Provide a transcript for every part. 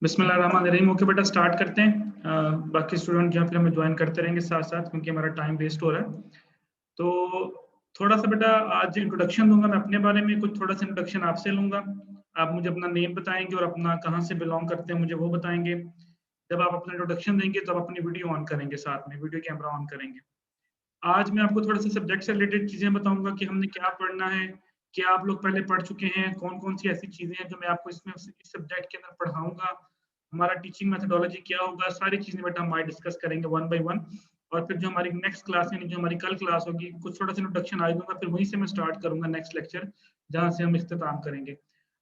बिस्मिल्लाहिर्रहमानिर्रहीम। ओके बेटा, स्टार्ट करते हैं। बाकी स्टूडेंट जो है फिर हमें ज्वाइन करते रहेंगे साथ साथ, क्योंकि हमारा टाइम वेस्ट हो रहा है। तो थोड़ा सा बेटा आज इंट्रोडक्शन दूंगा मैं अपने बारे में, कुछ थोड़ा सा इंट्रोडक्शन आपसे लूंगा। आप मुझे अपना नेम बताएंगे और अपना कहाँ से बिलोंग करते हैं मुझे वो बताएंगे। जब आप अपना इंट्रोडक्शन देंगे तब अपनी वीडियो ऑन करेंगे, साथ में वीडियो कैमरा ऑन करेंगे। आज मैं आपको थोड़ा सा सब्जेक्ट से रिलेटेड चीजें बताऊंगा कि हमने क्या पढ़ना है, क्या आप लोग पहले पढ़ चुके हैं, कौन कौन सी ऐसी चीजें हैं जो मैं आपको इसमें इस सब्जेक्ट के अंदर पढ़ाऊंगा, हमारा टीचिंग मेथोडोलॉजी क्या होगा, सारी चीजें बेटा हम आज डिस्कस करेंगे वन बाय वन। और फिर जो हमारी नेक्स्ट क्लास यानी जो हमारी कल क्लास होगी, कुछ थोड़ा सा इंट्रोडक्शन आज दूंगा, फिर वहीं से मैं स्टार्ट करूंगा नेक्स्ट लेक्चर जहां से हम इख्तिताम करेंगे।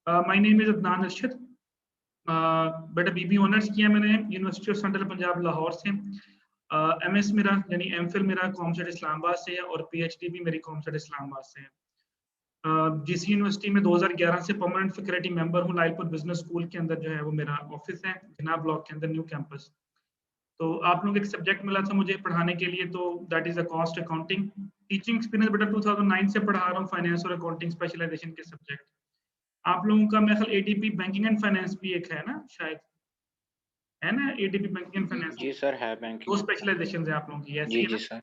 My name is Adnan Arshad. बेटा बीबी ऑनर्स किया मैंने university of central Punjab Lahore से। एमएस मेरा यानी एमफिल मेरा कॉमसेट इस्लामाबाद से है और पीएचडी भी मेरी कॉमसेट इस्लामाबाद से है। जिस यूनिवर्सिटी में 2011 से परमानेंट फैकल्टी मेंबर हूँ, नाइलपुर बिजनेस स्कूल के अंदर जो है वो मेरा ऑफिस है, जनाब ब्लॉक के अंदर न्यू कैंपस। तो आप लोग एक सब्जेक्ट मिला था मुझे पढ़ाने के लिए, तो that is a cost accounting. Teaching experience बेटा 2009 से पढ़ा रहा हूँ फाइनेंस और अकाउंटिंग स्पेशलाइजेशन के सब्जेक्ट। आप लोगों का मेरे ख्याल एडीपी बैंकिंग एंड फाइनेंस भी एक है ना, शायद है ना, एडीपी बैंकिंग एंड फाइनेंस। जी सर है, दो बैंकिंग। स्पेशलाइजेशन है आप लोगों की, ऐसी जी है जी ना? सर।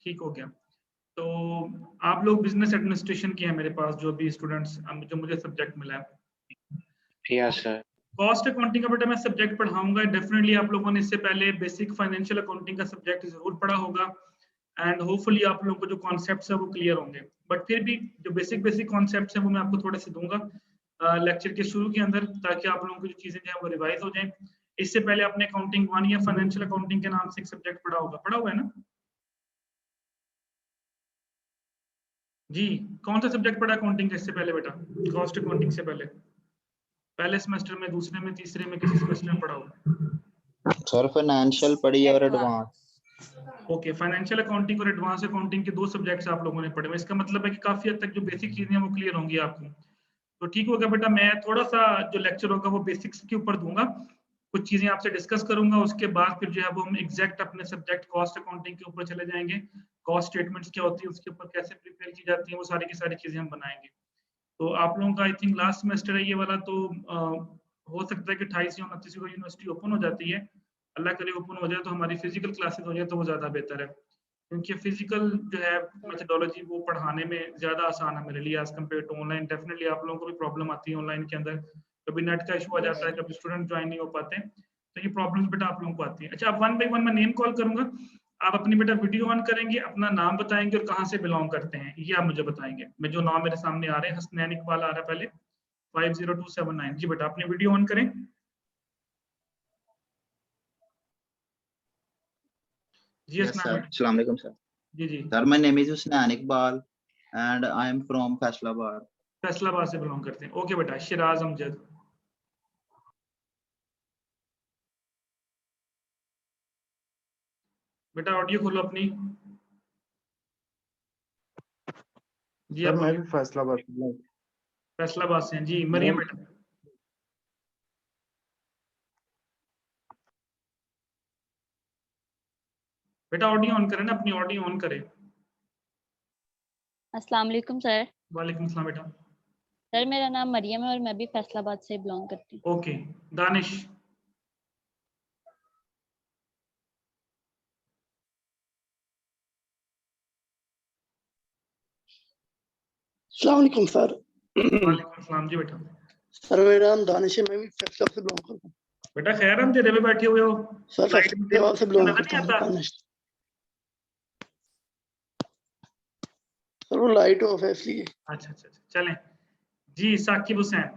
ठीक हो गया। तो आप लोग बिजनेस एडमिनिस्ट्रेशन के हैं मेरे पास जो भी स्टूडेंट्स, जो मुझे सब्जेक्ट मिला है। Yes sir. कॉस्ट अकाउंटिंग का बेटा मैं सब्जेक्ट पढ़ाऊंगा डेफिनेटली। आप लोगों ने इससे पहले बेसिक फाइनेंशियल अकाउंटिंग का सब्जेक्ट जरूर पढ़ा होगा एंड होपफुली आप लोगों को जो कॉन्सेप्ट्स है वो क्लियर होंगे। बट फिर भी जो बेसिक बेसिक कॉन्सेप्ट्स हैं वो मैं आपको थोड़े से दूंगा लेक्चर के शुरू के अंदर, ताकि आप लोगों की जो चीजें हैं वो रिवाइज हो जाएं। इससे पहले आपने अकाउंटिंग 1 या फाइनेंशियल अकाउंटिंग के नाम से एक सब्जेक्ट पढ़ा हुआ है ना जी? कौन सा सब्जेक्ट पढ़ा अकाउंटिंग का इससे पहले बेटा, कॉस्ट अकाउंटिंग से पहले? पहले सेमेस्टर में, दूसरे में, तीसरे में, किसी सेमेस्टर में पढ़ा हुआ? सर फाइनेंशियल पढ़ी और एडवांस। ओके, फाइनेंशियल अकाउंटिंग और एडवांस अकाउंटिंग के दो सब्जेक्ट्स आप लोगों ने पढ़े हुए। इसका मतलब है कि काफी हद तक जो बेसिक चीजें हैं वो क्लियर होंगी आपको। तो ठीक होगा बेटा, मैं थोड़ा सा जो लेक्चर होगा वो बेसिक्स के ऊपर दूंगा, कुछ चीजें आपसे डिस्कस करूंगा, उसके बाद फिर जो है वो हम एग्जैक्ट अपने सब्जेक्ट कॉस्ट अकाउंटिंग के ऊपर चले जाएंगे। कॉस्ट स्टेटमेंट्स क्या होती है, उसके ऊपर कैसे प्रिपेयर की जाती है, वो सारी की सारी चीजें हम बनाएंगे। तो आप लोगों का आई थिंक लास्ट सेमेस्टर है ये वाला, तो हो सकता है कि 28 या 29 को यूनिवर्सिटी ओपन हो जाती है। अल्लाह करे ओपन हो जाए तो हमारी फिजिकल क्लासेस हो जाए तो वो ज़्यादा बेहतर है, क्योंकि फिजिकल जो है मेथोडोलॉजी वो पढ़ाने में ज़्यादा आसान है मेरे लिए as compare to online. Definitely आप लोगों को भी प्रॉब्लम आती है ऑनलाइन के अंदर, कभी नेट का इशू आ जाता है, कभी स्टूडेंट ज्वाइन नहीं हो पाते, तो ये प्रॉब्लम्स बेटा आप लोगों को आती है। अच्छा, अब वन बाई वन मैं नेम कॉल करूंगा, आप अपनी बेटा वीडियो ऑन करेंगे, अपना नाम बताएंगे और कहाँ से बिलोंग करते हैं ये आप मुझे बताएंगे। मैं जो नाम मेरे सामने आ रहे हैं, हसनैन इकबाल आ रहा है पहले 50279 जी। बेटा अपनी वीडियो ऑन करें। जी Yes हसनैन sir. बेटा। Assalamu alaikum sir. Ji ji, Sir, my name is Husnain Iqbal and I am from Faisalabad. Faisalabad से बिलोंग करते हैं। ओके बेटा, शिराज अमजद। बेटा ऑडियो खोलो अपनी। जी सर आप मैं बोलिए। भी फैसलाबाद से हूँ। फैसलाबाद से हैं जी। मरियम बेटा। बेटा ऑडियो ऑन करें ना, अपनी ऑडियो ऑन करें। अस्सलाम वालेकुम सर। वालेकुम सलाम बेटा। सर मेरा नाम मरियम है और मैं भी फैसलाबाद से बिलोंग करती हूँ। ओके, दानिश। अस्सलाम वालेकुम सर। वालेकुम सलाम जी बेटा। सर मेरा नाम दानिश है, मैं भी फैसला से बिलोंग करता हूँ। बेटा खैर हम तेरे पे बैठे हुए हो, सर स्लाइड में फैसलाबाद से बिलोंग नजर करता नहीं हूँ आता? दानिश। सर वो लाइट ऑफ है इसलिए। अच्छा अच्छा अच्छा, चलें जी। साकिब हुसैन।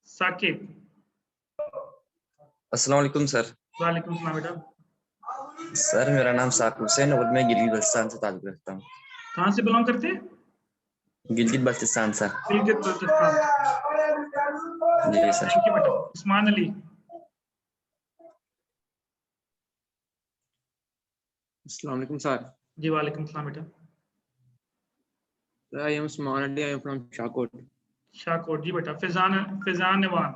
साकिब। अस्सलाम वालेकुम सर। वालेकुम सलाम बेटा। सर मेरा नाम साकिब हुसैन और मैं गिलगित बल्तिस्तान से ताल्लुक़ रखता हूँ। कहाँ से बिलोंग करते हैं? गिलगित बल्तिस्तान सर। गिलगित बल्तिस्तान। जी सर। थैंक यू बेटा। उस्मान अली। अस्सलाम वालेकुम सर। जी वालेकुम सलाम बेटा। I am Usman Ali. I am from Shakot. शाकोट जी बेटा। फिजान नवान।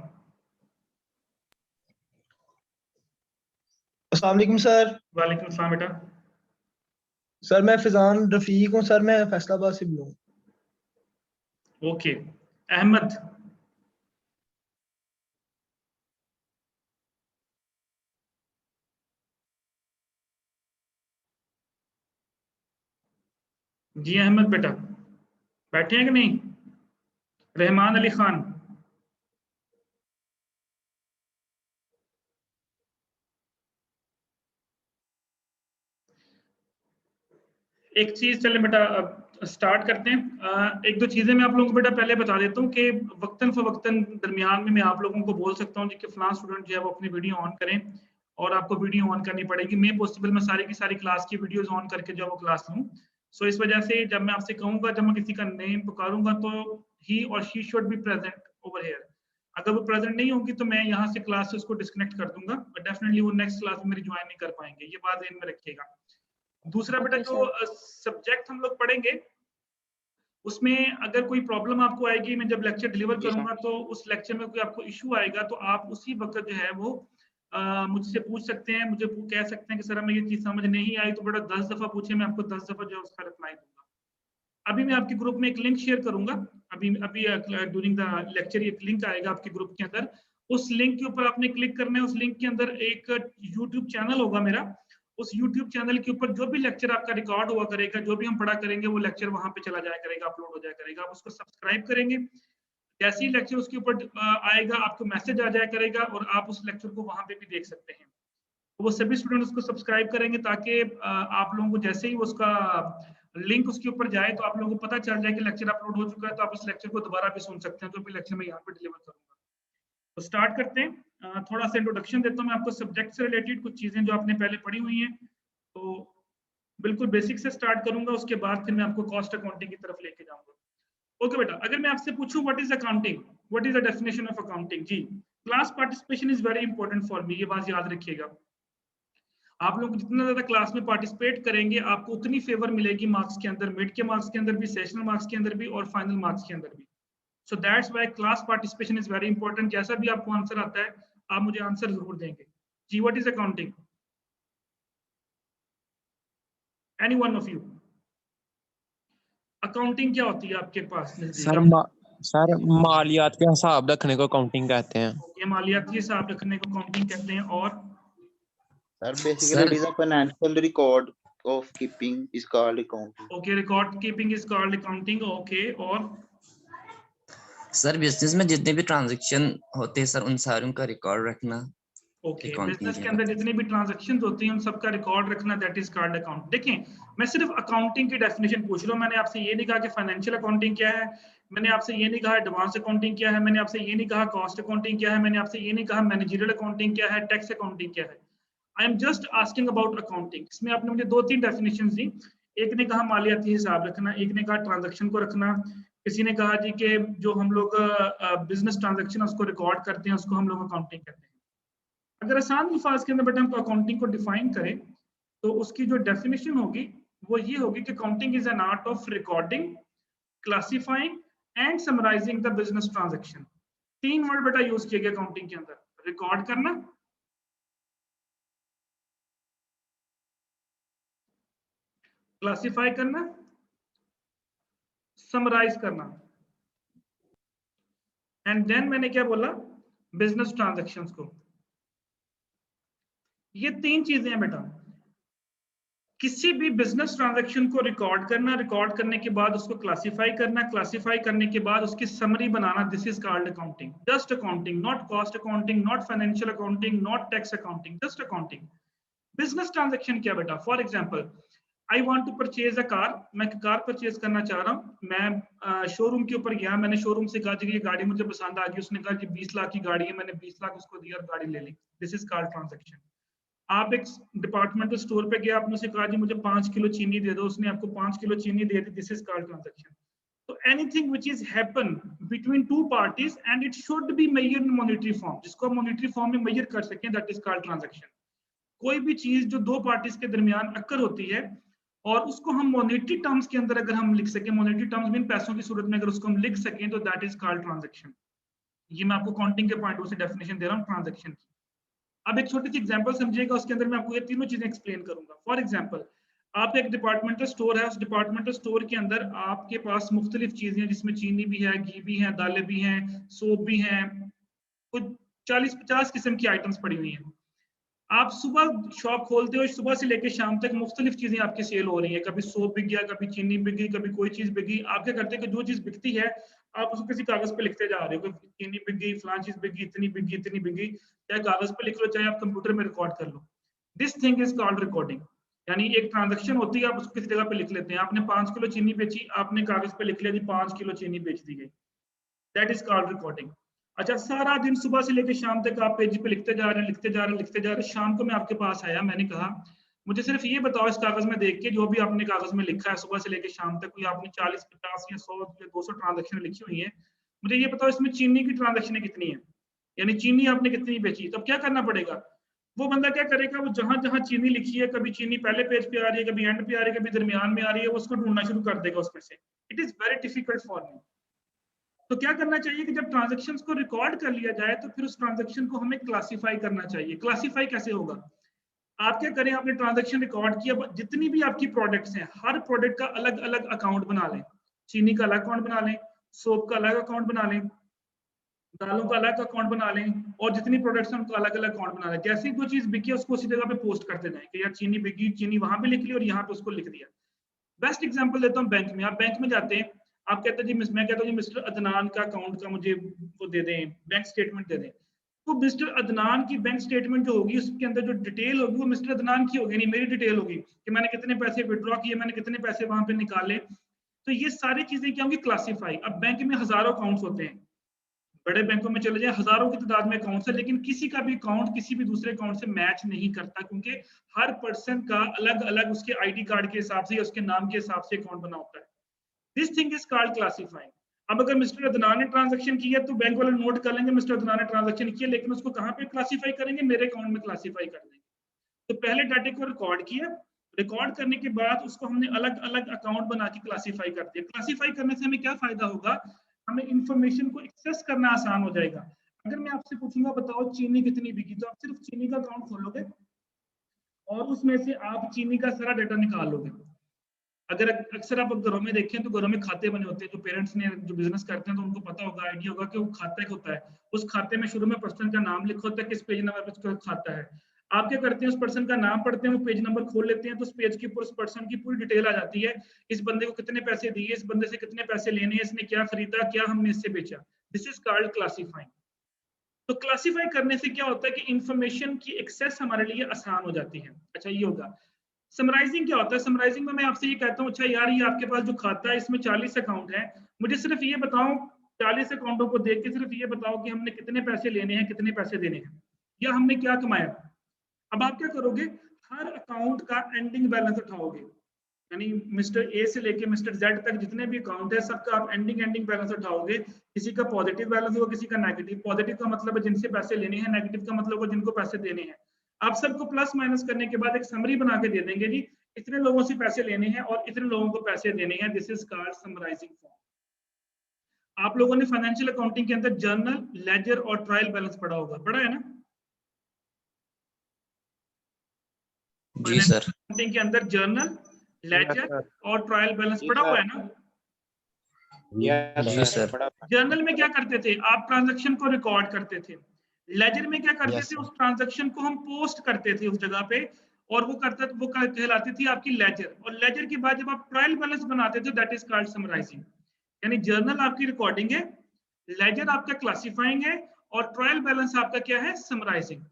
अस्सलाम वालेकुम सर। वालेकुम सलाम बेटा। सर मैं फिजान रफीक हूँ सर, मैं फैसलाबाद से बिलोंग। ओके, अहमद, जी अहमद बेटा बैठे हैं कि नहीं? रहमान अली खान, एक चीज चले बेटा स्टार्ट करते हैं। एक दो चीजें मैं आप लोगों को बेटा पहले बता देता हूँ कि वक्तन फवक्तन दरमियान में मैं आप लोगों को बोल सकता हूँ कि फलां स्टूडेंट जो है वो अपनी वीडियो ऑन करें, और आपको वीडियो ऑन करनी पड़ेगी। मैं पॉसिबल मैं सारी की सारी क्लास की वीडियोस ऑन करके जो वो क्लास लूँ। सो इस वजह से जब मैं आपसे कहूंगा, जब मैं किसी का नेम पुकारूंगा तो ही और she should be present over here. अगर वो प्रेजेंट नहीं होगी तो मैं यहाँ से क्लास से उसको डिस्कनेक्ट कर दूंगा, बट डेफिनेटली वो नेक्स्ट क्लास में मेरी ज्वाइन नहीं कर पाएंगे, ये बात ध्यान में रखिएगा। दूसरा बेटा जो सब्जेक्ट हम लोग पढ़ेंगे उसमें अगर कोई प्रॉब्लम आपको आएगी, मैं जब लेक्चर डिलीवर करूंगा तो उस लेक्चर में कोई आपको इशू आएगा तो आप उसी वक्त जो है वो मुझसे पूछ सकते हैं, मुझे कह सकते हैं कि सर हमें ये चीज समझ नहीं आई, तो बेटा 10 दफा पूछे, मैं आपको 10 दफा जो है उसका रिप्लाई दूंगा। अभी मैं आपके ग्रुप में एक लिंक शेयर करूंगा, अभी ड्यूरिंग द लेक्चर एक लिंक आएगा आपके ग्रुप के अंदर। उस लिंक के ऊपर आपने क्लिक करना है। उस लिंक के अंदर एक यूट्यूब चैनल होगा मेरा, उस YouTube चैनल के ऊपर जो भी लेक्चर आपका रिकॉर्ड हुआ करेगा, जो भी हम पढ़ा करेंगे वो लेक्चर वहां पे चला जाया करेगा, अपलोड हो जाया करेगा। आप उसको सब्सक्राइब करेंगे, जैसे ही लेक्चर उसके ऊपर आएगा आपको मैसेज आ जाया करेगा और आप उस लेक्चर को वहां पे भी देख सकते हैं। वो सभी स्टूडेंट उसको सब्सक्राइब करेंगे ताकि आप लोगों को जैसे ही उसका लिंक उसके ऊपर जाए तो आप लोगों को पता चल जाए कि लेक्चर अपलोड हो चुका है, तो आप उस लेक्चर को दोबारा भी सुन सकते हैं, जो भी लेक्चर मैं यहाँ पे डिलीवर करूंगा। तो स्टार्ट करते हैं। थोड़ा सा इंट्रोडक्शन देता हूँ मैं आपको सब्जेक्ट से रिलेटेड, कुछ चीजें जो आपने पहले पढ़ी हुई हैं, तो बिल्कुल बेसिक से स्टार्ट करूंगा, उसके बाद फिर मैं आपको कॉस्ट अकाउंटिंग की तरफ लेके जाऊंगा। ओके बेटा, अगर मैं आपसे पूछूं what is accounting, what is the definition of accounting, जी class participation is very important for me, ये बात याद रखिएगा। आप लोग जितना ज्यादा क्लास में पार्टिसिपेट करेंगे आपको उतनी फेवर मिलेगी मार्क्स के अंदर, मिड के मार्क्स के अंदर भी, सेशनल मार्क्स के अंदर भी और फाइनल मार्क्स के अंदर भी। So that's why class participation is very important. जैसा भी आपको आंसर आता है आप मुझे आंसर जरूर देंगे। जी what is accounting, any one of you, accounting क्या होती है आपके पास? सर मालियात के हिसाब रखने को अकाउंटिंग कहते हैं। ये मालियाती हिसाब रखने को अकाउंटिंग कहते हैं। और Sir, basically it is a financial record of keeping is called accounting. Okay, record keeping is called accounting. Okay, और सर बिजनेस में जितने भी ट्रांजैक्शन होते हैं सर उन सारों का रिकॉर्ड रखना। ओके, बिजनेस के अंदर जितनी भी ट्रांजैक्शन होती हैं उन सबका रिकॉर्ड रखना, दैट इज कॉल्ड अकाउंट। देखें, मैं सिर्फ अकाउंटिंग की डेफिनेशन पूछ रहा हूँ, मैंने आपसे ये नहीं कहा कि फाइनेंशियल अकाउंटिंग क्या है, मैंने आपसे ये नहीं कहा एडवांस अकाउंटिंग क्या है, मैंने आपसे ये नहीं कहा कॉस्ट अकाउंटिंग क्या है, मैंने आपसे ये नहीं कहा मैनेजरियल अकाउंटिंग क्या है, टैक्स अकाउंटिंग क्या है। I am just asking about accounting. इसमें आपने मुझे 2-3 डेफिनेशन दी, एक ने कहा मालियाती हिसाब रखना, एक ने कहा ट्रांजैक्शन को रखना, किसी ने कहा जी कि जो हम लोग बिजनेस ट्रांजैक्शन उसको रिकॉर्ड करते हैं उसको हम लोग अकाउंटिंग कहते हैं। अगर आसान अल्फाज के अंदर बेटा हम अकाउंटिंग को डिफाइन करें तो उसकी जो डेफिनेशन होगी वो ये होगी कि accounting is an art of recording, classifying and summarising the business transaction. 3 word बेटा यूज किए गए अकाउंटिंग के अंदर, रिकॉर्ड करना, क्लासिफाई करना, समराइज करना, एंड देन मैंने क्या बोला, बिजनेस ट्रांजैक्शंस को। ये 3 चीजें हैं बेटा। किसी भी बिजनेस ट्रांजैक्शन को रिकॉर्ड करना, रिकॉर्ड करने के बाद उसको क्लासिफाई करना, क्लासिफाई करने के बाद उसकी समरी बनाना, this is called accounting. Just accounting, not cost accounting, not financial accounting, not tax accounting, just accounting. Business transaction क्या बेटा, for example I want to purchase a car, मैं कार परचेज करना चाह रहा हूँ, मैं शोरूम के ऊपर गया, मैंने शोरूम से कहा कि ये गाड़ी मुझे पसंद आ गई, उसने कहा कि 20 लाख की गाड़ी है, मैंने 20 लाख उसको दिया और गाड़ी ले ली, दिस इज कॉल्ड ट्रांजैक्शन। आप एक डिपार्टमेंटल स्टोर पे गए, आपने उसे कहा जी मुझे 5 किलो चीनी दे दो, उसने आपको 5 किलो चीनी दे दी, दिस इज कॉल्ड ट्रांजैक्शन। तो anything which is happen between 2 parties and it should be measured in monetary form, जिसको आप मॉनेटरी फॉर्म में मेजर कर सकें, दैट इज कॉल्ड ट्रांजैक्शन। कोई भी चीज जो 2 पार्टीज के दरमियान अक्कर होती है और उसको हम मॉनेटरी टर्म्स के अंदर अगर हम लिख सकें, मॉनेटरी टर्म्स मीन पैसों की सूरत में अगर उसको हम लिख सकें, तो दैट इज कॉल्ड ट्रांजैक्शन। ये मैं आपको काउंटिंग के पॉइंट से डेफिनेशन दे रहा हूँ ट्रांजैक्शन की। अब एक छोटी सी एग्जांपल समझिएगा, उसके अंदर मैं आपको ये तीनों चीजें एक्सप्लेन करूंगा। फॉर एग्जांपल आपका एक डिपार्टमेंटल स्टोर है, उस डिपार्टमेंटल स्टोर के अंदर आपके पास मुख्तलिफ चीजें हैं जिसमें चीनी भी है, घी भी है, दालें भी हैं, सोप भी हैं, कुछ 40-50 किस्म की आइटम्स पड़ी हुई हैं। आप सुबह शॉप खोलते हो, सुबह से लेकर शाम तक मुख्तलिफ चीजें आपकी सेल हो रही है, कभी सोप बिक गया, कभी चीनी बिक गई, कभी कोई चीज बिक गई। आप क्या करते हैं कि जो चीज बिकती है आप उसको किसी कागज पे लिखते जा रहे हो कि चीनी बिक गई, फलां चीज बिक गई, इतनी बिक गई, इतनी बिक गई। चाहे कागज पे लिख लो, चाहे आप कंप्यूटर में रिकॉर्ड कर लो। This thing is called recording. यानी एक ट्रांजैक्शन होती है, आप उसको किसी जगह पे लिख लेते हैं। आपने 5 किलो चीनी बेची, आपने कागज पे लिख लिया जी 5 किलो चीनी बेच दी गई, दैट इज कॉल्ड रिकॉर्डिंग। अच्छा, सारा दिन सुबह से लेकर शाम तक आप पेज पे लिखते जा रहे हैं, लिखते जा रहे हैं, लिखते जा रहे हैं। शाम को मैं आपके पास आया, मैंने कहा मुझे सिर्फ ये बताओ इस कागज में देख के, जो भी आपने कागज में लिखा है सुबह से लेकर शाम तक, कोई आपने 40, 50 या 100 या 200 ट्रांजैक्शन लिखी हुई है, मुझे ये बताओ इसमें चीनी की ट्रांजैक्शन कितनी है, यानी चीनी आपने कितनी बेची। तो क्या करना पड़ेगा, वो बंदा क्या करेगा, वो जहां जहां चीनी लिखी है, कभी चीनी पहले पेज पे आ रही है, कभी एंड पे आ रही है, कभी दरमियान में आ रही है, वो उसको ढूंढना शुरू कर देगा उसमें से। It is very difficult for me. तो क्या करना चाहिए कि जब ट्रांजैक्शंस को रिकॉर्ड कर लिया जाए तो फिर उस ट्रांजैक्शन को हमें क्लासिफाई करना चाहिए। क्लासिफाई कैसे होगा, आप क्या करें, आपने ट्रांजैक्शन रिकॉर्ड किया, जितनी भी आपकी प्रोडक्ट्स हैं हर प्रोडक्ट का अलग अलग अकाउंट बना लें। चीनी का अलग अकाउंट बना लें, सोप का अलग अकाउंट बना लें, दालों का अलग अकाउंट बना लें, और जितनी प्रोडक्ट्स हैं उनका अलग अलग अकाउंट बना लें। जैसे ही कोई चीज बिकी है उसको उसी जगह पे पोस्ट करते जाएं कि यार चीनी बिकी, चीनी वहां पे लिख ली और यहाँ पे उसको लिख दिया। बेस्ट एग्जांपल देता हूँ बैंक में। आप बैंक में जाते हैं, आप कहते हैं जी मैं कहता हूँ जी मिस्टर अदनान का अकाउंट का मुझे वो दे दें, बैंक स्टेटमेंट दे दें। तो मिस्टर अदनान की बैंक स्टेटमेंट जो होगी उसके अंदर जो डिटेल होगी वो मिस्टर अदनान की होगी, नहीं मेरी डिटेल होगी कि मैंने कितने पैसे विड्रॉ किए, मैंने कितने पैसे वहां पे निकाले। तो ये सारी चीजें क्या होंगी, क्लासिफाई। अब बैंक में हजारों अकाउंट्स होते हैं, बड़े बैंकों में चले जाए हजारों की तादाद में अकाउंट्स है, लेकिन किसी का भी अकाउंट किसी भी दूसरे अकाउंट से मैच नहीं करता, क्योंकि हर पर्सन का अलग अलग उसके आईडी कार्ड के हिसाब से या उसके नाम के हिसाब से अकाउंट बना होता है। This thing is called classifying. अब अगर मिस्टर अदनान ने ट्रांजैक्शन किया तो बैंक वाले नोट कर लेंगे मिस्टर अदनान ने ट्रांजैक्शन किया, लेकिन उसको कहाँ पे क्लासिफाई करेंगे, मेरे अकाउंट में क्लासिफाई कर देंगे। तो पहले डाटे को रिकॉर्ड किया, रिकॉर्ड करने के बाद उसको हमने अलग अलग अकाउंट बना के क्लासिफाई कर दिया। क्लासिफाई करने से हमें क्या फायदा होगा, हमें इंफॉर्मेशन को एक्सेस करना आसान हो जाएगा। अगर मैं आपसे पूछूंगा बताओ चीनी कितनी बिकी, तो आप सिर्फ चीनी का अकाउंट खोलोगे और उसमें से आप चीनी का सारा डाटा निकाल लोगे। अगर अक्सर आप घरों में देखें तो घरों में खाते बने होते हैं, जो पेरेंट्स ने जो बिजनेस करते हैं तो उनको पता होगा, आइडिया होगा कि वो खाता एक होता है। उस खाते में शुरू में पर्सन का नाम लिखा होता है, किस पेज नंबर पर उसका खाता है। आप क्या करते हैं, उस पर्सन का नाम पढ़ते हैं, वो पेज नंबर खोल लेते हैं, तो उस पेज के ऊपर उस पर्सन की पूरी डिटेल आ जाती है। इस बंदे को कितने पैसे दिए, इस बंदे से कितने पैसे लेने हैं, इसने क्या खरीदा, क्या हमने इससे बेचा। This is called classifying. तो क्लासिफाई करने से क्या होता है कि इंफॉर्मेशन की एक्सेस हमारे लिए आसान हो जाती है। अच्छा, ये होगा। समराइजिंग क्या होता है, समराइजिंग में मैं आपसे ये कहता हूँ अच्छा यार ये आपके पास जो खाता है इसमें 40 अकाउंट है, मुझे सिर्फ ये बताओ 40 अकाउंटों को देख के सिर्फ ये बताओ कि हमने कितने पैसे लेने हैं, कितने पैसे देने हैं, या हमने क्या कमाया। अब आप क्या करोगे, हर अकाउंट का एंडिंग बैलेंस उठाओगे, यानी मिस्टर ए से लेके मिस्टर जेड तक जितने भी अकाउंट है सबका आप एंडिंग बैलेंस उठाओगे। किसी का पॉजिटिव बैलेंस होगा, किसी का नेगेटिव। पॉजिटिव का मतलब है जिनसे पैसे लेने हैं, नेगेटिव का मतलब है जिनको पैसे देने हैं। आप सबको प्लस माइनस करने के बाद एक समरी बना के दे देंगे जी इतने लोगों से पैसे लेने हैं और इतने लोगों को पैसे देने हैं। This is called summarising form. आप लोगों ने फाइनेंशियल अकाउंटिंग के अंदर जर्नल, लेजर और ट्रायल बैलेंस पढ़ा होगा, पढ़ा है ना? जी सर। अकाउंटिंग के अंदर जर्नल, लेजर और ट्रायल बैलेंस पढ़ा हुआ है ना? जी सर। जर्नल में क्या करते थे, आप ट्रांजैक्शन को रिकॉर्ड करते थे। लेजर में क्या करते थे, उस ट्रांजैक्शन को हम पोस्ट करते थे उस जगह पे, और वो कहलाती थी आपकी लेजर। और लेजर के बाद जब आप ट्रायल बैलेंस बनाते थे दैट इज कॉल्ड समराइजिंग। यानी जर्नल आपकी रिकॉर्डिंग है, लेजर आपका क्लासिफाइंग है, और ट्रायल बैलेंस आपका क्या है, समराइजिंग।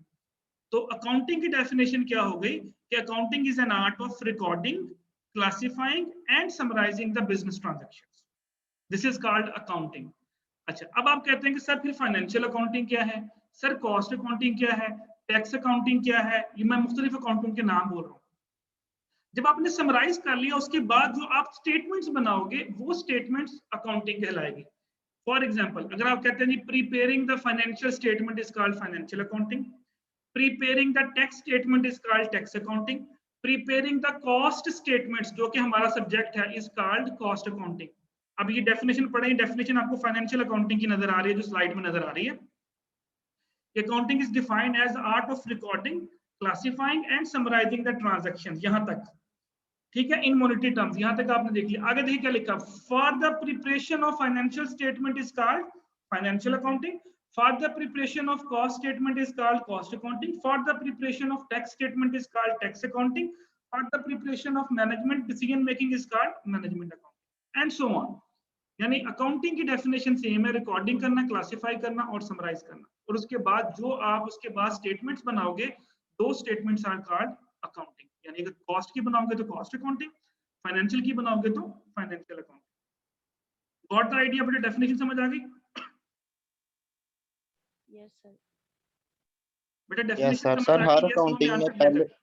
तो अकाउंटिंग की डेफिनेशन क्या हो गई कि accounting is an art of recording, classifying and summarising the business transactions. This is called accounting. अच्छा, अब आप कहते हैं कि सर फिर फाइनेंशियल अकाउंटिंग क्या है, सर कॉस्ट अकाउंटिंग क्या है, टैक्स अकाउंटिंग क्या है, ये मैं मुख्तलिफ अकाउंटिंग के नाम बोल रहा हूँ। जब आपने समराइज कर लिया उसके बाद जो आप स्टेटमेंट्स बनाओगे वो स्टेटमेंट्स अकाउंटिंग कहलाएगी। फॉर एग्जांपल अगर आप कहते हैं जी preparing the financial statement is called financial accounting, preparing the tax statement is called tax accounting, preparing the cost statements जो कि हमारा सब्जेक्ट है इज कॉल्ड कॉस्ट अकाउंटिंग। अब ये डेफिनेशन पढ़ें, डेफिनेशन आपको फाइनेंशियल अकाउंटिंग की नजर आ रही है जो स्लाइड में नजर आ रही है। Accounting is defined as art of recording, classifying and summarising the transactions. यहां तक ठीक है, इन मॉनेटरी टर्म्स। यहां तक आपने देख लिया। आगे देखिए क्या लिखा, for the preparation of financial statement is called financial accounting, for the preparation of cost statement is called cost accounting, for the preparation of tax statement is called tax accounting, for the preparation of management decision making is called management accounting, and so on. यानी accounting की definition same है, recording करना, classify करना और summarise करना, और उसके बाद जो आप उसके बाद स्टेटमेंट्स बनाओगे, दो स्टेटमेंट्स आर कॉल्ड अकाउंटिंग। यानी अगर कॉस्ट की बनाओगे तो कॉस्ट अकाउंटिंग, फाइनेंशियल की बनाओगे तो financial accounting. Got the idea? बेटा डेफिनेशन समझ आ गई? Yes sir. बेटा यस डेफिनेशन सर। समझ सर आ हर गई? यस नो में अकाउंटिंग में आंसर दिया पहले जाए।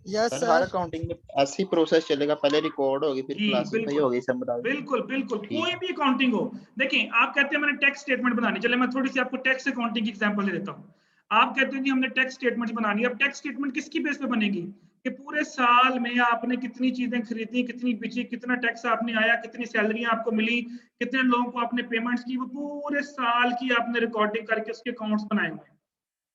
यस सर हर सर। अकाउंटिंग में ऐसी प्रोसेस चलेगा, पहले रिकॉर्ड होगी, फिर जी क्लासिफाई बिल्कुल होगी, समराइज। बिल्कुल बिल्कुल, ठीक कोई है। भी अकाउंटिंग हो। देखिए आप कहते हैं मैंने टैक्स स्टेटमेंट बनानी, चले मैं थोड़ी सी आपको टैक्स अकाउंटिंग की एग्जांपल दे देता हूँ। आप कहते हैं कि हमने टैक्स स्टेटमेंट बनानी है। अब टैक्स स्टेटमेंट किसकी बेस पे बनेगी? कि पूरे साल में आपने कितनी चीजें खरीदी, कितनी बेची, कितना टैक्स आपने आया, कितनी सैलरियां आपको मिली, कितने लोगों को आपने पेमेंट्स की, वो पूरे साल की आपने रिकॉर्डिंग करके उसके अकाउंट्स बनाए हुए हैं।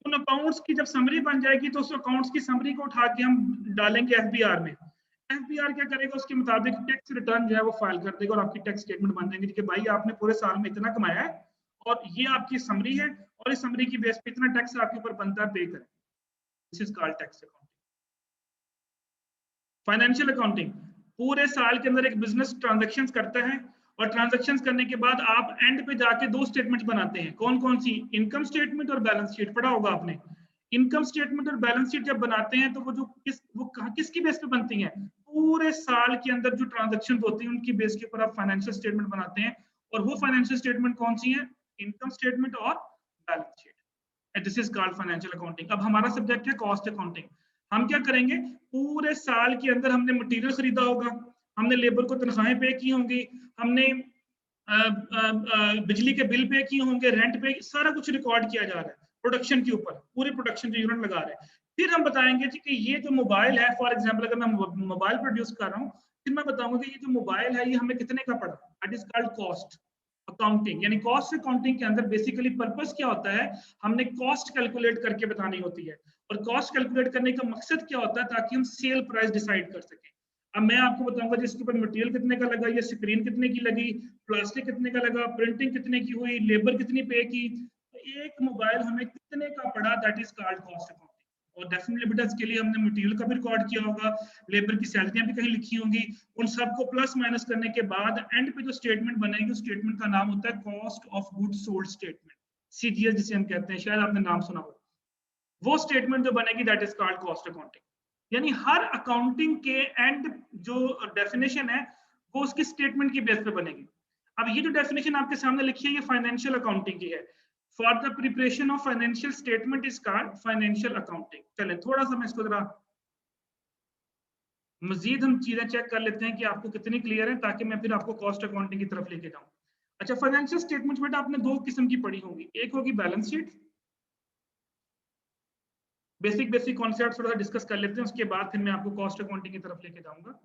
उन अकाउंट्स की जब समरी बन जाएगी तो उस अकाउंट्स की समरी को उठा के हम डालेंगे एफबीआर में। एफबीआर क्या करेगा? उसके मुताबिक टैक्स रिटर्न जो है वो फाइल कर देगा और आपकी टैक्स स्टेटमेंट बन जाएगी कि भाई आपने पूरे साल में इतना कमाया है और ये आपकी समरी है और इस समरी की बेस पे इतना टैक्स आपके ऊपर बनता है, पे करें। This is called tax accounting. Financial accounting, पूरे साल के अंदर एक बिजनेस ट्रांजैक्शंस करता है और ट्रांजैक्शंस करने के बाद आप एंड पे जाके दो स्टेटमेंट बनाते हैं। कौन कौन सी? इनकम स्टेटमेंट और बैलेंस शीट। पढ़ा होगा आपने। इनकम स्टेटमेंट और बैलेंस शीट जब बनाते हैं तो वो जो किसकी बेस पे बनती हैं? पूरे साल के अंदर जो ट्रांजैक्शन होती हैं उनकी बेस के ऊपर आप फाइनेंशियल स्टेटमेंट बनाते हैं। और वो फाइनेंशियल स्टेटमेंट कौन सी है? इनकम स्टेटमेंट और balance sheet. This is called financial accounting. अब हमारा सब्जेक्ट है कॉस्ट अकाउंटिंग। हम क्या करेंगे? पूरे साल के अंदर हमने मटेरियल खरीदा होगा, हमने लेबर को तनख्वाहें पे की होंगी, हमने बिजली के बिल पे किए होंगे, रेंट पे, सारा कुछ रिकॉर्ड किया जा रहा है प्रोडक्शन के ऊपर, पूरी प्रोडक्शन जो यूनिट लगा रहे हैं। फिर हम बताएंगे कि ये जो मोबाइल है, फॉर एग्जांपल अगर मैं मोबाइल प्रोड्यूस कर रहा हूँ, फिर मैं बताऊंगा कि ये जो मोबाइल है ये हमें कितने का पड़ा। That is called cost accounting. यानी कॉस्ट अकाउंटिंग के अंदर बेसिकली पर्पस क्या होता है? हमने कॉस्ट कैलकुलेट करके बतानी होती है। और कॉस्ट कैलकुलेट करने का मकसद क्या होता है? ताकि हम सेल प्राइस डिसाइड कर सकें। अब मैं आपको बताऊंगा जिसके ऊपर मटेरियल कितने का लगा, ये स्क्रीन कितने की लगी, प्लास्टिक कितने का लगा, प्रिंटिंग कितने की हुई, लेबर कितनी पे की, तो एक मोबाइल हमें कितने का पड़ा, that is called cost accounting. और डेफिनेटली बेटा इसके लिए हमने मटेरियल का भी रिकॉर्ड किया होगा, लेबर की सैलरियां भी कहीं लिखी होंगी, उन सबको प्लस माइनस करने के बाद एंड पे जो स्टेटमेंट बनेगी उस स्टेटमेंट का नाम होता है cost of goods sold statement, CGS जिसे हम कहते हैं, शायद आपने नाम सुना हो। वो स्टेटमेंट जो बनेगी that is called cost accounting. यानी हर अकाउंटिंग के एंड जो डेफिनेशन है वो उसकी स्टेटमेंट की बेस पे बनेगी। अब ये जो डेफिनेशन आपके सामने लिखी है ये फाइनेंशियल अकाउंटिंग की है। For the preparation of financial statement is called financial accounting. चलें थोड़ा सा मैं इसको जरा मजीद हम चीजें चेक कर लेते हैं कि आपको कितनी क्लियर है, ताकि मैं फिर आपको कॉस्ट अकाउंटिंग की तरफ लेके जाऊं। अच्छा, फाइनेंशियल स्टेटमेंट बेटा आपने दो किस्म की पढ़ी होंगी, एक होगी बैलेंस शीट, बेसिक कॉन्सेप्ट थोड़ा सा डिस्कस कर लेते हैं, उसके बाद फिर मैं आपको कॉस्ट अकाउंटिंग की तरफ लेके जाऊंगा।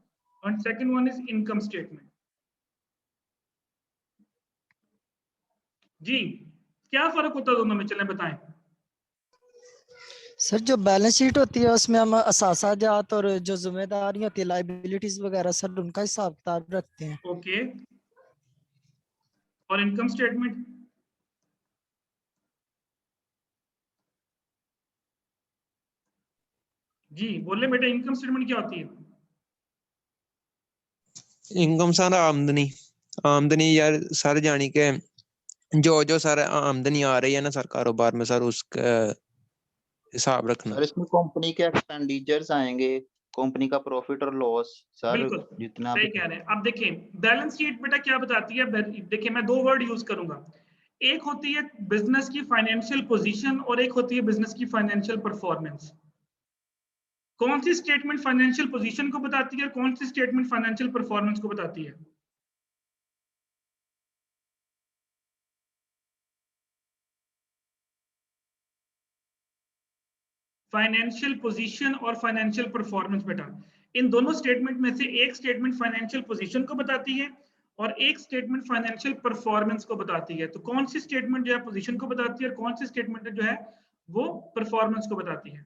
और second one is income statement. जी क्या फर्क होता है दोनों में, चलें बताएं। सर जो बैलेंस शीट होती है उसमें हम असासाजात और जो जिम्मेदारी होती है, लाइबिलिटीज वगैरह, सर उनका हिसाब किताब रखते हैं। ओके, और इनकम स्टेटमेंट? जी बोले बेटा, इनकम स्टेटमेंट क्या होती है? इनकम सर आमदनी, आमदनी यार सर, जानी के जो सर आमदनी आ रही है ना सर कारोबार में, सर उसका हिसाब रखना। सर इसमें कंपनी के एक्सपेंडिचर्स आएंगे, कंपनी का प्रॉफिट और लॉस, सर बिल्कुल जितना सही भी। कह रहे हैं। अब देखिए बैलेंस शीट बेटा क्या बताती है, देखिए मैं दो वर्ड यूज करूंगा, एक होती है बिजनेस की फाइनेंशियल पोजीशन और एक होती है बिजनेस की फाइनेंशियल परफॉर्मेंस। कौन सी स्टेटमेंट फाइनेंशियल पोजीशन को बताती है, कौन सी स्टेटमेंट फाइनेंशियल परफॉर्मेंस को बताती है? फाइनेंशियल पोजीशन और फाइनेंशियल परफॉर्मेंस बेटा, इन दोनों स्टेटमेंट में से एक स्टेटमेंट फाइनेंशियल पोजीशन को बताती है और एक स्टेटमेंट फाइनेंशियल परफॉर्मेंस को बताती है। तो कौन सी स्टेटमेंट जो है पोजीशन को बताती है और कौन सी स्टेटमेंट जो है वो परफॉर्मेंस को बताती है?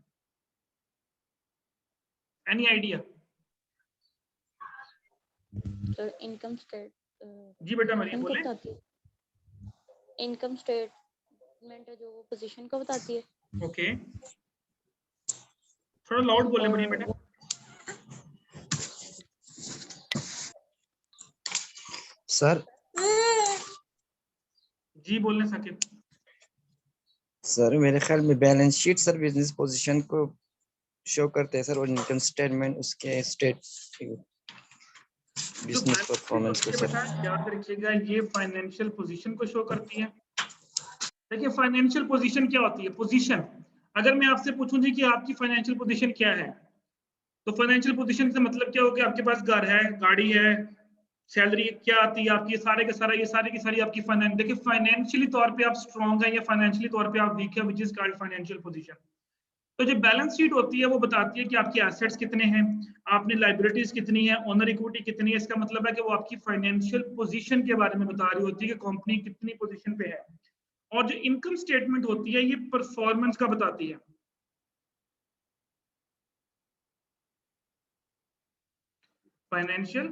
Any idea? Sir income state जी बेटा मरियम बोले। बताती है, इनकम स्टेटमेंट है जो वो पोजीशन को बताती है। ओके, थोड़ा लाउड बोले मरियम बेटा। सर जी बोलने साकिब। सर मेरे ख्याल में balance sheet sir business position को शो करते हैं सर, और इनकम स्टेटमेंट उसके स्टेट बिजनेस परफॉर्मेंस को सर। बेटा याद रखिएगा ये फाइनेंशियल पोजीशन को शो करती है। देखिए फाइनेंशियल पोजीशन क्या होती है? पोजीशन, अगर मैं आपसे पूछूं जी कि आपकी फाइनेंशियल पोजीशन क्या है, तो फाइनेंशियल पोजीशन से मतलब क्या हो कि आपके पास घर है, गाड़ी है, सैलरी क्या आती है आपकी, सारे के सारा ये सारी की सारी आपकी फाइनेंस। देखिए फाइनेंशियली तौर पे आप स्ट्रांग है या फाइनेंशियली तौर पे आप वीक है, which is called financial position. तो जो बैलेंस शीट होती है वो बताती है कि आपके एसेट्स कितने हैं, आपने लाइबिलिटीज कितनी है, ओनर इक्विटी कितनी है। इसका मतलब है कि वो आपकी फाइनेंशियल पोजीशन के बारे में बता रही होती है कि कंपनी कितनी पोजीशन पे है। और जो इनकम स्टेटमेंट होती है ये परफॉर्मेंस का बताती है। फाइनेंशियल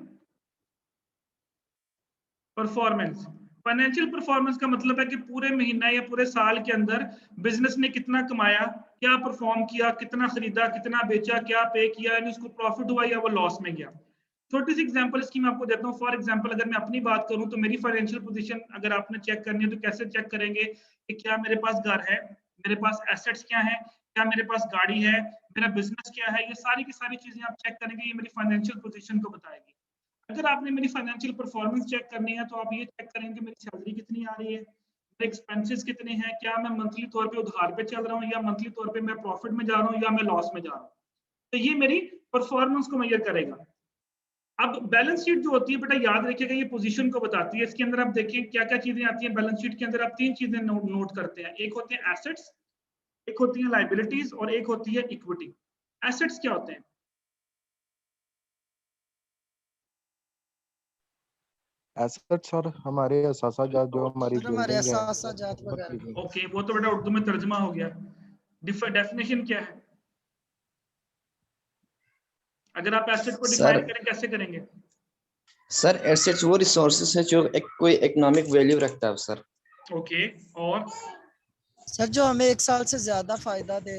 परफॉर्मेंस, फाइनेंशियल परफॉर्मेंस का मतलब है कि पूरे महीना या पूरे साल के अंदर बिजनेस ने कितना कमाया, क्या परफॉर्म किया, कितना खरीदा, कितना बेचा, क्या पे किया, यानी उसको प्रॉफिट हुआ या वो लॉस में गया। छोटी सी एग्जांपल इसकी मैं आपको देता हूँ। फॉर एग्जांपल अगर मैं अपनी बात करूं तो मेरी फाइनेंशियल पोजीशन अगर आपने चेक करनी है तो कैसे चेक करेंगे कि क्या मेरे पास घर है, मेरे पास एसेट्स क्या है, क्या मेरे पास गाड़ी है, मेरा बिजनेस क्या है, ये सारी की सारी चीजें आप चेक करेंगे, ये मेरी फाइनेंशियल पोजीशन को बताएगी। अगर आपने मेरी फाइनेंशियल परफॉर्मेंस चेक करनी है तो आप ये चेक करेंगे मेरी सैलरी कितनी आ रही है, मेरे एक्सपेंसेस कितने हैं, क्या मैं मंथली तौर पे उधार पे चल रहा हूँ या मंथली तौर पे मैं प्रॉफिट में जा रहा हूँ या मैं लॉस में जा रहा हूँ। तो ये मेरी परफॉर्मेंस को मेजर करेगा। अब बैलेंस शीट जो होती है बेटा याद रखिएगा ये पोजीशन को बताती है। इसके अंदर आप देखिए क्या क्या चीजें आती हैं बैलेंस शीट के अंदर। आप तीन चीजें नोट करते हैं, एक होते हैं एसेट्स, एक होती है लाइबिलिटीज और एक होती है इक्विटी। एसेट्स क्या होते हैं? एसेट सर हमारे असासाजात जो हमारी सर हमारे बिल्डिंग है। असासाजात वगैरह। ओके, वो तो बेटा उर्दू में तर्जमा हो गया। डेफिनेशन क्या है? अगर आप एसेट को डिफाइन करें कैसे करेंगे? सर एसेट्स वो रिसोर्सेस है जो एक कोई इकोनॉमिक वैल्यू रखता है सर। ओके, और सर जो हमें 1 साल से ज्यादा फायदा दे।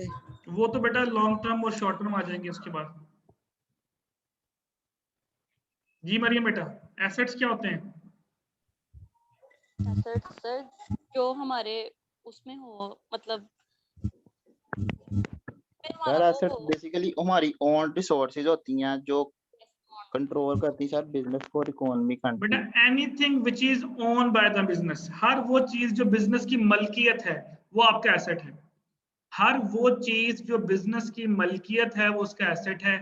वो तो बेटा लॉन्ग टर्म और शॉर्ट टर्म आ जाएंगे उसके बाद। जी मरियम बेटा एसेट्स क्या होते हैं? एसेट्स सर जो हमारे उसमें हो, मतलब सर एसेट्स बेसिकली हमारी ओन रिसोर्सेज होती हैं जो कंट्रोल करती है सर बिजनेस को और इकोनॉमी कंट्री। बेटा anything which is own by the business, हर वो चीज जो बिजनेस की मलकियत है वो आपका एसेट है। हर वो चीज जो बिजनेस की मलकियत है वो उसका एसेट है।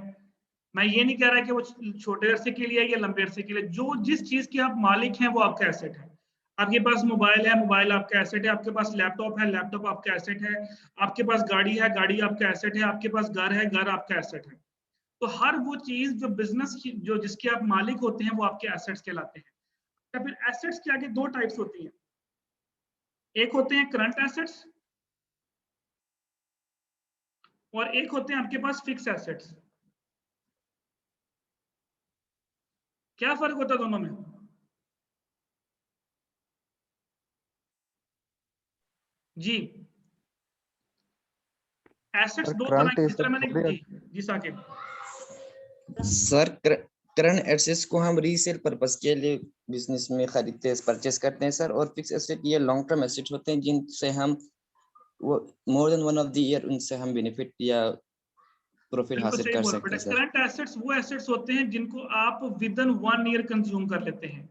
मैं ये नहीं कह रहा कि वो छोटे अरसे के लिए या लंबे अरसे के लिए, जो जिस चीज के आप मालिक हैं वो आपका एसेट है। आपके पास मोबाइल है, मोबाइल आपका एसेट है। आपके पास लैपटॉप है, लैपटॉप आपका एसेट है। आपके पास गाड़ी है, गाड़ी आपका एसेट है। आपके पास घर है, घर आपका एसेट है। तो हर वो चीज जो बिजनेस की जो जिसके आप मालिक होते हैं वो आपके एसेट्स कहलाते हैं। या फिर एसेट्स के आगे दो टाइप्स होती हैं, एक होते हैं करंट एसेट्स और एक होते हैं आपके पास फिक्स एसेट्स। क्या फर्क होता है दोनों में? जी एसेट्स दो तरह की, जिस तरह मैंने जी साकिब सर करंट एसेट्स को हम रीसेल पर्पस के लिए बिजनेस में खरीदते हैं, परचेस करते हैं सर। और फिक्स एसेट ये लॉन्ग टर्म एसेट होते हैं जिनसे हम वो more than one of the year उनसे हम बेनिफिट या प्रॉफिट बिल्कुल हासिल सही कर बोल सकते बेटा। हैं सर। करंट एसेट्स वो एसेट्स होते हैं जिनको आप विद इन 1 ईयर कंज्यूम कर लेते हैं,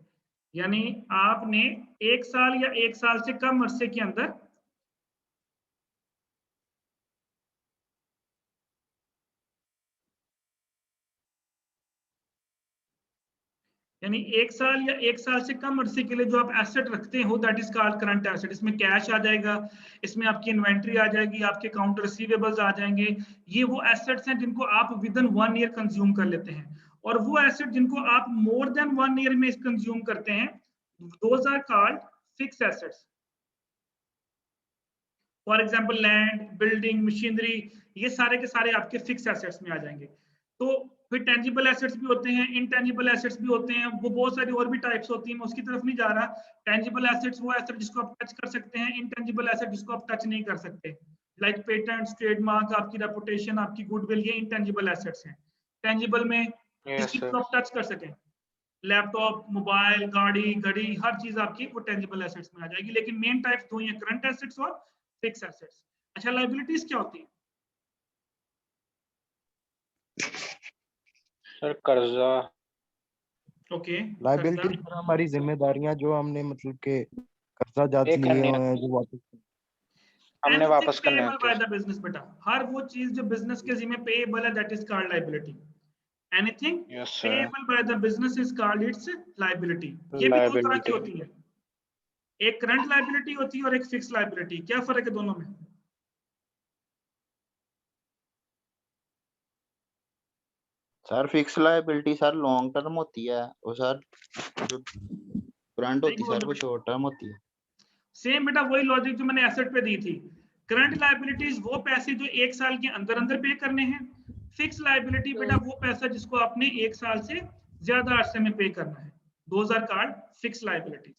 यानी आपने 1 साल या 1 साल से कम अरसे के अंदर यानी 1 साल या 1 साल से कम अरसे के लिए जो आप एसेट रखते हो that is called current asset. इसमें कैश आ जाएगा, इसमें आपकी इन्वेंट्री आ जाएगी, आपके काउंटर रिसीवेबल्स आ जाएंगे। ये वो एसेट्स हैं जिनको आप विद इन 1 ईयर कंज्यूम कर लेते हैं। और वो एसेट जिनको आप मोर देन 1 ईयर में कंज्यूम करते हैं those are called fix assets. For example land, building, machinery, ये सारे के सारे आपके फिक्स एसेट्स में आ जाएंगे। तो फिर टेंजिबल एसेट्स भी होते हैं, इनटेंजिबल एसेट्स भी होते हैं, वो बहुत सारी और भी टाइप्स होती हैं, मैं उसकी तरफ नहीं जा रहा। टेंजिबल एसेट्स वो एसेट जिसको आप टच कर सकते हैं, इनटेंजिबल एसेट जिसको आप टच नहीं कर सकते, लाइक पेटेंट्स, ट्रेडमार्क, आपकी रेपुटेशन, आपकी गुडविल, ये इनटेंजिबल एसेट्स हैं। टेंजिबल में जिस चीज को आप टच कर सकें, लैपटॉप, मोबाइल, गाड़ी, घड़ी, हर चीज आपकी वो टेंजिबल एसेट्स में आ जाएगी। लेकिन मेन टाइप्स दो ही हैं, करंट एसेट्स और फिक्स एसेट्स। अच्छा, लायबिलिटीज क्या होती है? सर कर्जा। ओके, लायबिलिटी सर हमारी जिम्मेदारियां जो हमने मतलब के कर्जा जात ये लिए करनी हुए हैं, जो वापस हमने वापस करने आते हैं। बिजनेस बेटा, हर वो चीज जो बिजनेस के जिम्मे पेएबल है, that is called liability. Anything yes sir. Payable by the business is called its liability. ये भी दो तरह की होती है, एक करंट लायबिलिटी होती है और एक फिक्स लायबिलिटी। क्या फर्क है दोनों में? Sir fix liability sir long term होती है, और सर जो करंट होती है सर वो शॉर्ट टर्म होती है। सेम बेटा, वही लॉजिक जो मैंने एसेट पे दी थी। करंट लायबिलिटीज वो पैसे जो एक साल के अंदर अंदर पे करने हैं। फिक्स लायबिलिटी बेटा वो पैसा जिसको आपने एक साल से ज्यादा अरसे में पे करना है। Those are called fix liabilities.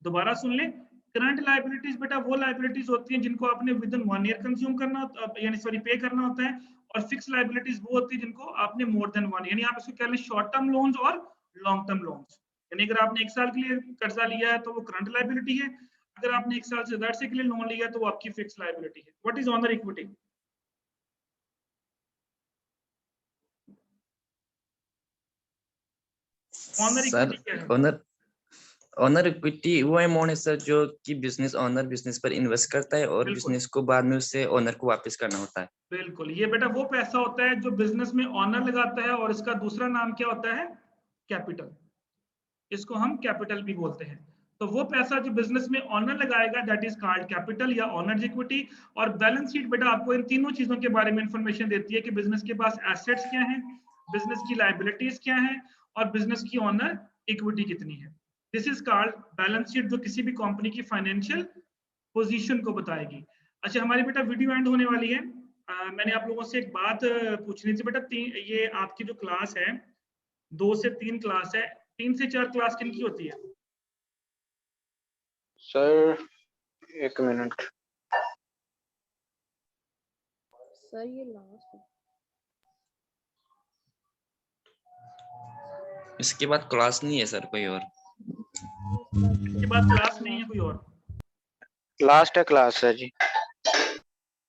दोबारा सुन ले, करंट लायबिलिटीज बेटा वो लायबिलिटीज होती हैं जिनको आपने विद इन 1 ईयर कंज्यूम करना होता, यानी सॉरी पे करना होता है। और फिक्स लायबिलिटीज वो होती है जिनको आपने मोर देन 1, यानी आप इसको कह लें शॉर्ट टर्म लोन्स और लॉन्ग टर्म लोन्स। यानी अगर आपने 1 साल के लिए कर्जा लिया है तो वो करंट लायबिलिटी है, अगर आपने 1 साल से ज्यादा अरसे के लिए लोन लिया तो वो आपकी फिक्स लायबिलिटी है। What is honour equity? Honour equity क्या है? ऑनर इक्विटी वो अमाउंट है सर जो कि बिजनेस ऑनर बिजनेस पर इन्वेस्ट करता है और बिजनेस को बाद में उससे ओनर को वापस करना होता है। बिल्कुल, ये बेटा वो पैसा होता है जो बिजनेस में ऑनर लगाता है, और इसका दूसरा नाम क्या होता है? कैपिटल। इसको हम कैपिटल भी बोलते हैं। तो वो पैसा जो बिजनेस में ऑनर लगाएगा दैट इज कॉल्ड कैपिटल या ऑनर्स इक्विटी। और बैलेंस शीट बेटा आपको इन तीनों चीजों के बारे में इंफॉर्मेशन देती है कि बिजनेस के पास एसेट्स क्या हैं, बिजनेस की लायबिलिटीज क्या हैं, और बिजनेस की ऑनर इक्विटी कितनी है। This is called balance sheet, जो किसी भी कंपनी की फाइनेंशियल पोजीशन को बताएगी। अच्छा, हमारी बेटा वीडियो एंड होने वाली है। मैंने आप लोगों से एक बात पूछनी थी बेटा, ये आपकी जो क्लास है 2 से 3 क्लास है, 3 से 4 क्लास किन की होती है? सर 1 मिनट सर ये लास्ट है। इसके बाद क्लास नहीं है सर कोई और? इसके बाद क्लास नहीं है कोई और? लास्ट है क्लास है जी।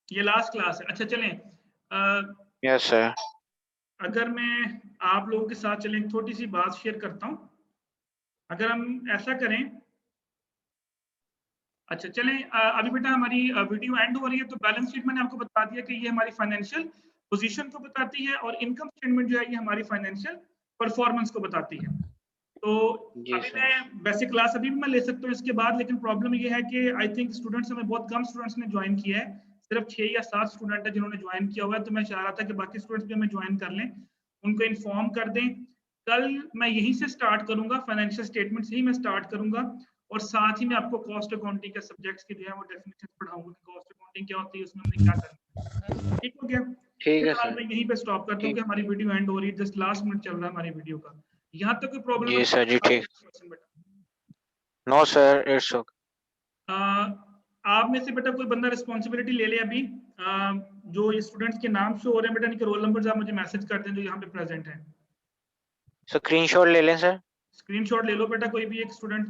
ये लास्ट क्लास है। अच्छा चलें, यस सर। अगर मैं आप लोगों के साथ चलें, छोटी सी बात शेयर करता हूं। अगर हम ऐसा करें, अच्छा चलें, अभी बेटा हमारी वीडियो एंड हो रही है, तो बैलेंस शीट मैंने आपको बता दिया कि ये हमारी फाइनेंशियल पोजीशन को बताती है, और इनकम स्टेटमेंट जो है ये हमारी फाइनेंशियल परफॉर्मेंस को बताती है। तो अभी मैं वैसे क्लास अभी भी मैं ले सकता हूँ इसके बाद, लेकिन प्रॉब्लम ये है कि आई थिंक स्टूडेंट्स हमें बहुत कम स्टूडेंट्स ने ज्वाइन किया है, सिर्फ 6 या 7 स्टूडेंट है जिन्होंने ज्वाइन किया हुआ है। तो मैं चाह रहा था कि बाकी स्टूडेंट्स भी हमें ज्वाइन कर लें, उनको इन्फॉर्म कर दें। कल मैं यहीं से स्टार्ट करूंगा, फाइनेंशियल स्टेटमेंट से ही मैं स्टार्ट करूंगा, और साथ ही मैं आपको कॉस्ट अकाउंटिंग के सब्जेक्ट्स की जो है वो डेफिनेशन पढ़ाऊंगा कि कॉस्ट अकाउंटिंग क्या होती है, उसमें हमने क्या करना है। ठीक हो गया? ठीक है सर। मैं यहीं पे स्टॉप करता हूँ कि हमारी वीडियो एंड हो रही है, जस्ट लास्ट मिनट चल रहा है हमारी वीडियो का। यहाँ तक कोई प्रॉब्लम जी सर जी ठीक। No sir it's okay. आप में से बेटा कोई बंदा रिस्पॉन्सिबिलिटी ले ले अभी, जो स्टूडेंट्स के नाम शो हो रहे हैं बेटा, इनके रोल नंबर आप मुझे मैसेज कर दें जो यहाँ पे प्रेजेंट हैं। स्क्रीनशॉट ले लें सर। स्क्रीनशॉट ले लो बेटा कोई भी एक स्टूडेंट।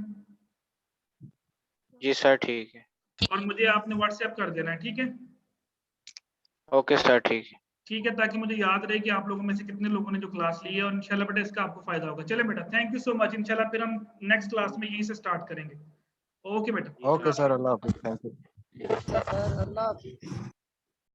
जी सर ठीक है। और मुझे आपने व्हाट्सएप कर देना है, ठीक है? ओके सर ठीक है। ठीक है, ताकि मुझे याद रहे कि आप लोगों में से कितने लोगों ने जो क्लास ली है, और इंशाल्लाह बेटा इसका आपको फायदा होगा। चले बेटा, थैंक यू सो मच। इंशाल्लाह फिर हम नेक्स्ट क्लास में यहीं से स्टार्ट करेंगे। ओके बेटा। Okay sir, Allah Hafiz, thank you. Sir Allah Hafiz.